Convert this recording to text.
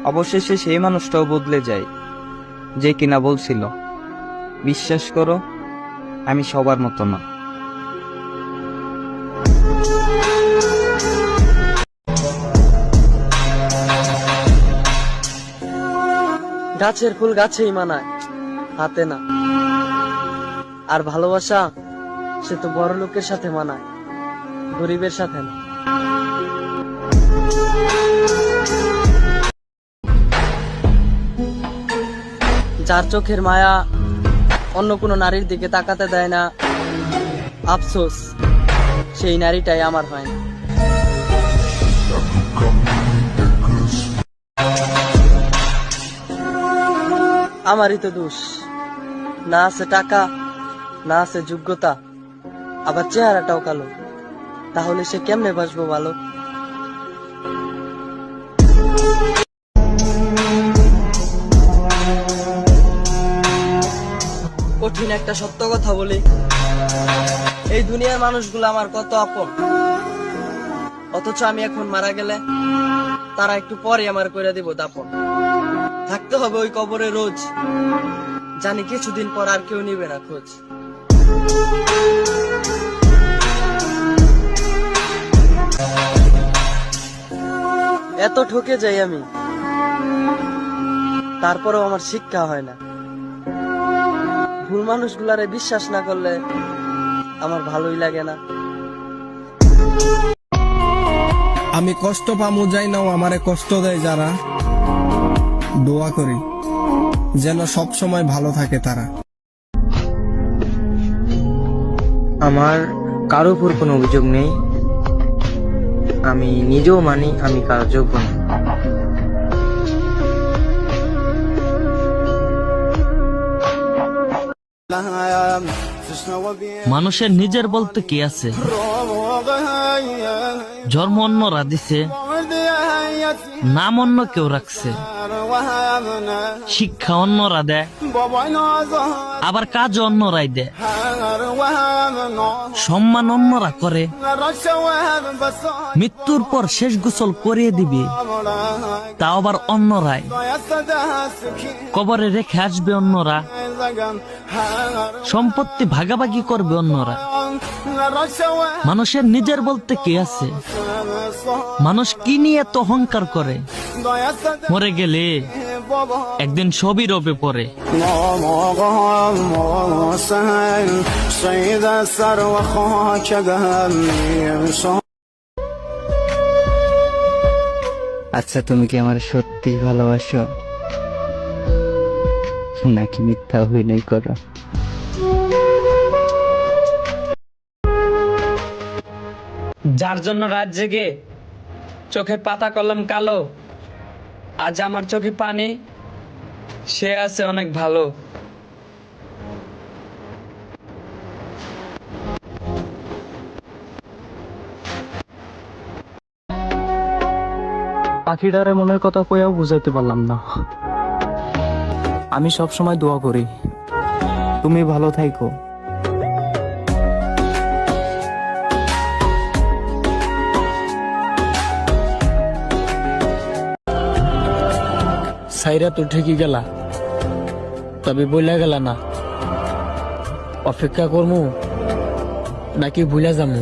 অবশেষে সেই মানুষটাও বদলে যায় যে কিনা বলছিল, বিশ্বাস করো আমি সবার মতো না। গাছের ফুল গাছেই মানায়, হাতে না। আর ভালোবাসা সে তো বড় লোকের সাথে মানায়, গরিবের সাথে না। যার চোখের মায়া অন্য কোনো নারীর দিকে তাকাতে দেয় না, আফসোস সেই নারীটাই আমার হয় না। আমারই তো দোষ, না আছে টাকা, না আছে যোগ্যতা, আবার চেহারাটাও কালো। তাহলে সে কেমনে বাসবো ভালো? কঠিন একটা সত্য কথা বলি, এই দুনিয়ার মানুষগুলো আমার কত আপন, অথচ আমি এখন মারা গেলে তারা একটু পরে আমার করে দিব দাপন। থাকতে হবে ওই কবরে রোজ, জানি কিছুদিন পর আর কেউ নিবে না খোঁজ। এত ঠকে যাই আমি, তারপরেও আমার শিক্ষা হয় না। ভুল মানুষগুলারে বিশ্বাস না করলে আমার ভালোই লাগে না। আমি কষ্ট পামু যাই নাও আমারে কষ্ট দেয় যারা, দোয়া করি যেন সব সময় ভালো থাকে তারা। আমার কারো উপর কোনো অভিযোগ নেই, আমি নিজেও মানি আমি কারো যোগ্য না। মানুষের নিজের বলতে কি আছে? জন্ম অন্যরা দিছে, নাম অন্য কেউ রাখছে, শিক্ষা অন্যরা দেয়, আবার কাজ অন্যরাই দেয়, সম্মান অন্যরা করে, মৃত্যুর পর শেষ গোসল করিয়ে দিবে তাও আবার অন্যরাই, কবরে রেখে আসবে অন্যরা, সম্পত্তি ভাগাভাগি করবে অন্যরা। মানুষের নিজের বলতে কি আছে? মানুষ কি নিয়ে এত অহংকার করে? মরে গেলে একদিন সবই রবে পড়ে। আচ্ছা, তুমি কি আমার সত্যি ভালোবাসো নাকি মিথ্যা অভিনয় করো? যার জন্য রাত জেগে চোখের পাতা কলম কালো, আজ আমার চোখে পানি, সে আছে অনেক ভালো। পাখিটারে মনের কথা কইয়াও বুঝাইতে পারলাম না। আমি সব সময় দোয়া করি তুমি ভালো থাইকো। সাইরা তো ঠিকই গেলা, তবে বইলা গেলা না। অপেক্ষা করমু নাকি ভুলা যামু?